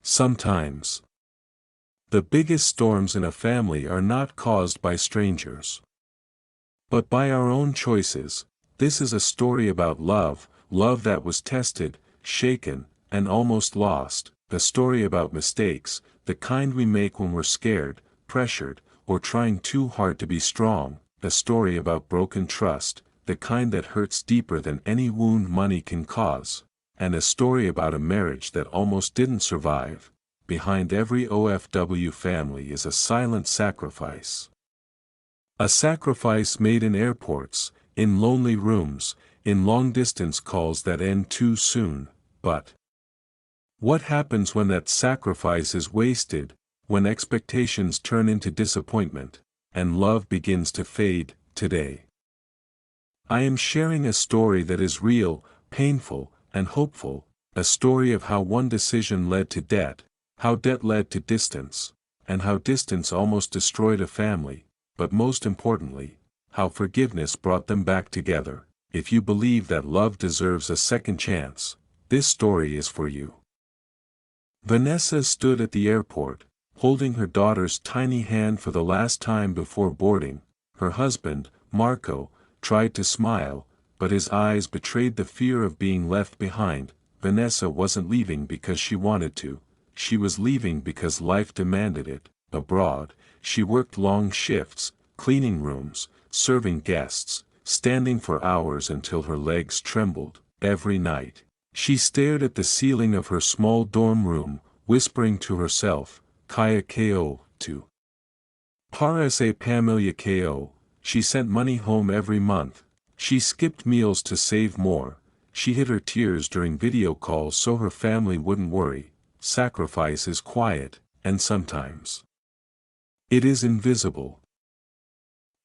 Sometimes, the biggest storms in a family are not caused by strangers, but by our own choices. This is a story about love, love that was tested, shaken, and almost lost, a story about mistakes, the kind we make when we're scared, pressured, or trying too hard to be strong, a story about broken trust, the kind that hurts deeper than any wound money can cause, and a story about a marriage that almost didn't survive. Behind every OFW family is a silent sacrifice. A sacrifice made in airports, in lonely rooms, in long-distance calls that end too soon. But what happens when that sacrifice is wasted, when expectations turn into disappointment, and love begins to fade? Today, I am sharing a story that is real, painful, and hopeful, a story of how one decision led to debt, how debt led to distance, and how distance almost destroyed a family, but most importantly, how forgiveness brought them back together. If you believe that love deserves a second chance, this story is for you. Vanessa stood at the airport, holding her daughter's tiny hand for the last time before boarding. Her husband, Marco, tried to smile, but his eyes betrayed the fear of being left behind. Vanessa wasn't leaving because she wanted to, she was leaving because life demanded it. Abroad, she worked long shifts, cleaning rooms, serving guests, standing for hours until her legs trembled. Every night, she stared at the ceiling of her small dorm room, whispering to herself, Kaya ko, to para sa pamilya ko. She sent money home every month. She skipped meals to save more. She hid her tears during video calls so her family wouldn't worry. Sacrifice is quiet, and sometimes it is invisible.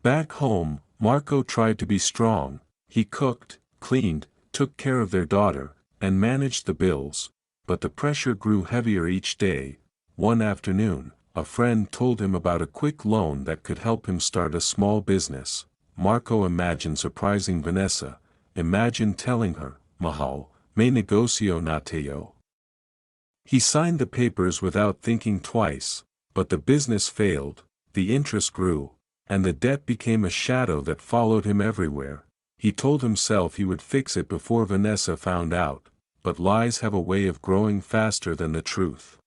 Back home, Marco tried to be strong. He cooked, cleaned, took care of their daughter, and managed the bills, but the pressure grew heavier each day. One afternoon, a friend told him about a quick loan that could help him start a small business. Marco imagined surprising Vanessa, imagined telling her, Mahal, may negocio na tayo. He signed the papers without thinking twice, but the business failed, the interest grew, and the debt became a shadow that followed him everywhere. He told himself he would fix it before Vanessa found out, but lies have a way of growing faster than the truth.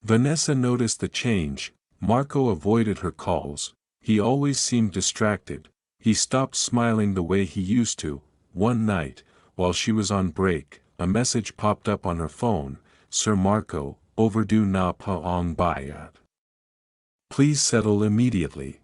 Vanessa noticed the change. Marco avoided her calls. He always seemed distracted. He stopped smiling the way he used to. One night, while she was on break, a message popped up on her phone. Sir Marco, overdue na pa ang bayad. Please settle immediately.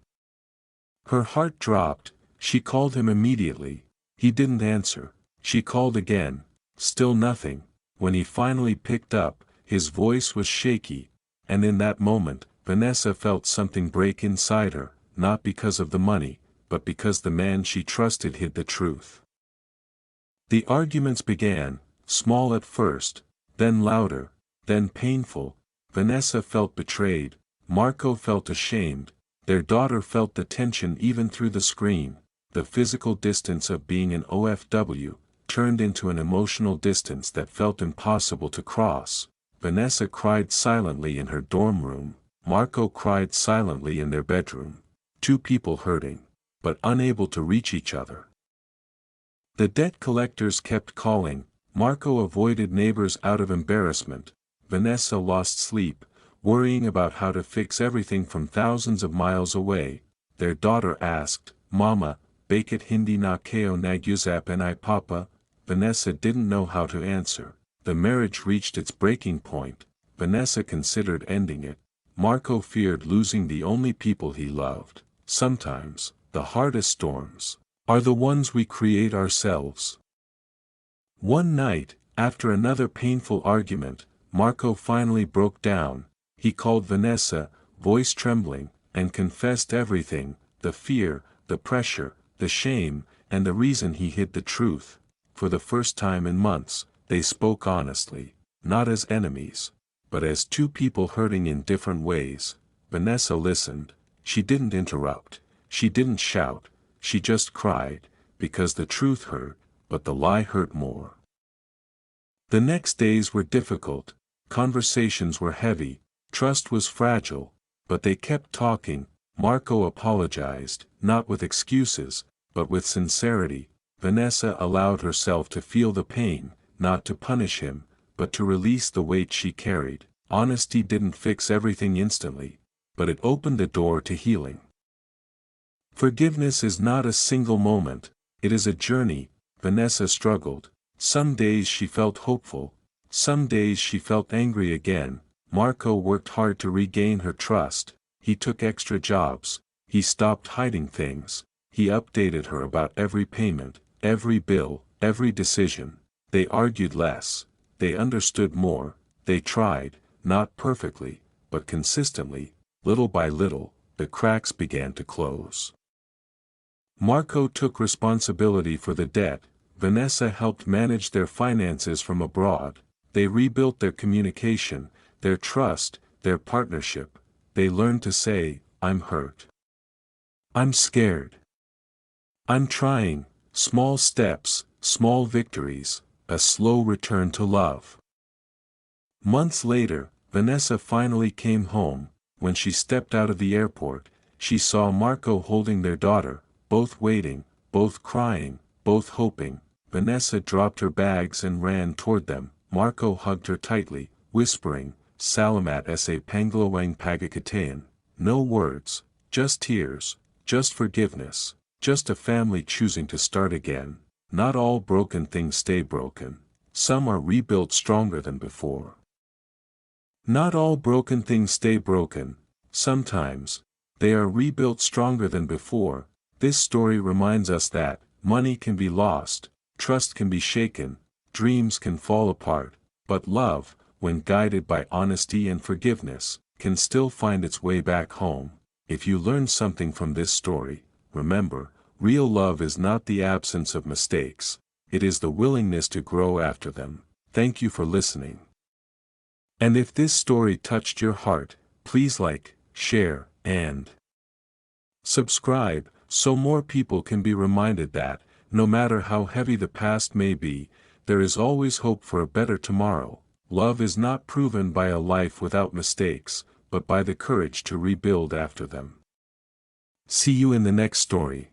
Her heart dropped. She called him immediately. He didn't answer. She called again. Still nothing. When he finally picked up, his voice was shaky, and in that moment, Vanessa felt something break inside her, not because of the money, but because the man she trusted hid the truth. The arguments began, small at first, then louder, then painful. Vanessa felt betrayed, Marco felt ashamed, their daughter felt the tension even through the screen. The physical distance of being an OFW turned into an emotional distance that felt impossible to cross. Vanessa cried silently in her dorm room, Marco cried silently in their bedroom. Two people hurting, but unable to reach each other. The debt collectors kept calling. Marco avoided neighbors out of embarrassment. Vanessa lost sleep, worrying about how to fix everything from thousands of miles away. Their daughter asked, Mama, bakit hindi na kayo nag-usap ni Papa? Vanessa didn't know how to answer. The marriage reached its breaking point. Vanessa considered ending it. Marco feared losing the only people he loved. Sometimes, the hardest storms are the ones we create ourselves. One night, after another painful argument, Marco finally broke down. He called Vanessa, voice trembling, and confessed everything, the fear, the pressure, the shame, and the reason he hid the truth. For the first time in months, they spoke honestly, not as enemies, but as two people hurting in different ways. Vanessa listened. She didn't interrupt. She didn't shout. She just cried, because the truth hurt, but the lie hurt more. The next days were difficult. conversations were heavy, trust was fragile, but they kept talking. Marco apologized, not with excuses, but with sincerity. Vanessa allowed herself to feel the pain, not to punish him, but to release the weight she carried. Honesty didn't fix everything instantly, but it opened the door to healing. Forgiveness is not a single moment, it is a journey. Vanessa struggled. Some days she felt hopeful, some days she felt angry again. Marco worked hard to regain her trust. He took extra jobs, he stopped hiding things, he updated her about every payment, every bill, every decision. They argued less, they understood more, they tried, not perfectly, but consistently. Little by little, the cracks began to close. Marco took responsibility for the debt, Vanessa helped manage their finances from abroad. They rebuilt their communication, their trust, their partnership. They learned to say, "I'm hurt. I'm scared. I'm trying." Small steps, small victories, a slow return to love. Months later, Vanessa finally came home. When she stepped out of the airport, she saw Marco holding their daughter, both waiting, both crying, both hoping. Vanessa dropped her bags and ran toward them. Marco hugged her tightly, whispering, "Salamat sa pangalawang pagkakataon." No words, just tears, just forgiveness, just a family choosing to start again. Not all broken things stay broken. Some are rebuilt stronger than before. Not all broken things stay broken. Sometimes, they are rebuilt stronger than before. This story reminds us that money can be lost, trust can be shaken, dreams can fall apart, but love, when guided by honesty and forgiveness, can still find its way back home. If you learned something from this story, remember, real love is not the absence of mistakes, it is the willingness to grow after them. Thank you for listening. And if this story touched your heart, please like, share, and subscribe, so more people can be reminded that, no matter how heavy the past may be, there is always hope for a better tomorrow. Love is not proven by a life without mistakes, but by the courage to rebuild after them. See you in the next story.